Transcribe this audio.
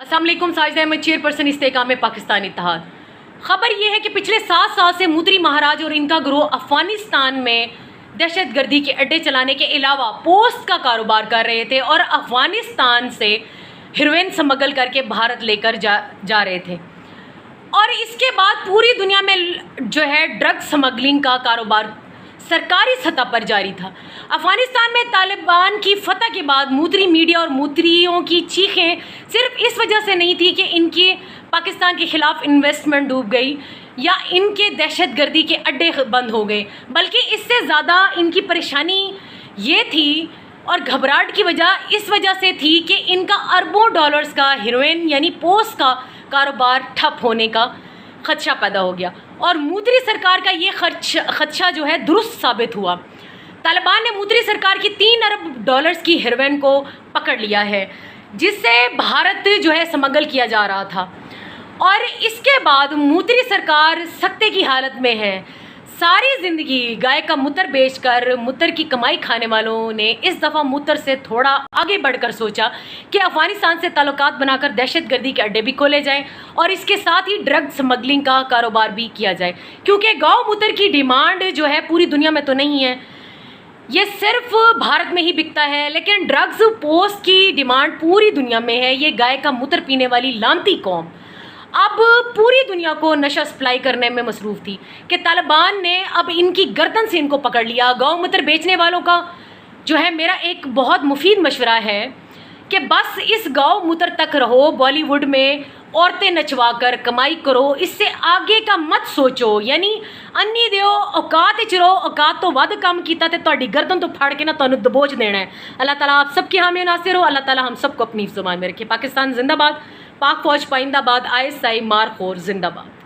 अस्सलाम वालेकुम। साजिदा अहमद, चेयरपर्सन इस्तेकाम पाकिस्तान इत्तेहाद। खबर यह है कि पिछले 7 साल से मूत्री महाराज और इनका गिरोह अफगानिस्तान में दहशत गर्दी के अड्डे चलाने के अलावा पोस्ट का कारोबार कर रहे थे और अफगानिस्तान से हेरोइन स्मगल करके भारत लेकर जा रहे थे। और इसके बाद पूरी दुनिया में जो है ड्रग स्मगलिंग का कारोबार सरकारी सतह पर जारी था। अफगानिस्तान में तालिबान की फतह के बाद मूत्री मीडिया और मूत्रियों की चीखें सिर्फ इस वजह से नहीं थी कि इनकी पाकिस्तान के खिलाफ इन्वेस्टमेंट डूब गई या इनके दहशत गर्दी के अड्डे बंद हो गए, बल्कि इससे ज़्यादा इनकी परेशानी ये थी और घबराहट की वजह इस वजह से थी कि इनका अरबों डॉलर्स का हेरोइन यानी पोस्ट का कारोबार ठप होने का खदशा पैदा हो गया। और मूत्री सरकार का ये खदशा जो है दुरुस्त साबित हुआ। तालिबान ने मूत्री सरकार की 3 अरब डॉलर्स की हेरोइन को पकड़ लिया है, जिससे भारत जो है स्मगल किया जा रहा था। और इसके बाद मूत्री सरकार सख्ते की हालत में है। सारी ज़िंदगी गाय का मूत्र बेचकर मूत्र की कमाई खाने वालों ने इस दफ़ा मूत्र से थोड़ा आगे बढ़कर सोचा कि अफ़गानिस्तान से ताल्लुकात बनाकर दहशत गर्दी के अड्डे भी खोले जाएं और इसके साथ ही ड्रग स्मगलिंग का कारोबार भी किया जाए, क्योंकि गौ मूत्र की डिमांड जो है पूरी दुनिया में तो नहीं है, ये सिर्फ भारत में ही बिकता है, लेकिन ड्रग्स पोस्ट की डिमांड पूरी दुनिया में है। ये गाय का मूत्र पीने वाली लानती कौम अब पूरी दुनिया को नशा सप्लाई करने में मसरूफ़ थी कि तालिबान ने अब इनकी गर्दन से इनको पकड़ लिया। गौमूत्र बेचने वालों का जो है मेरा एक बहुत मुफीद मशवरा है कि बस इस गौमूत्र तक रहो, बॉलीवुड में औरतें नचवा कर कमाई करो, इससे आगे का मत सोचो। यानी अन्नी दियो औकात च रहो, औकात तो वध काम कीता ते तुहाडी गर्दन तो फाड़ के ना तुहानूं दबोच देना है। अल्लाह ताला आप सबके हामी नासिर हो। अल्लाह ताला हम सबको अपनी ज़ुबान में रखे। पाकिस्तान जिंदाबाद, पाक फौज पाइंदाबाद, ISI मार खोर जिंदाबाद।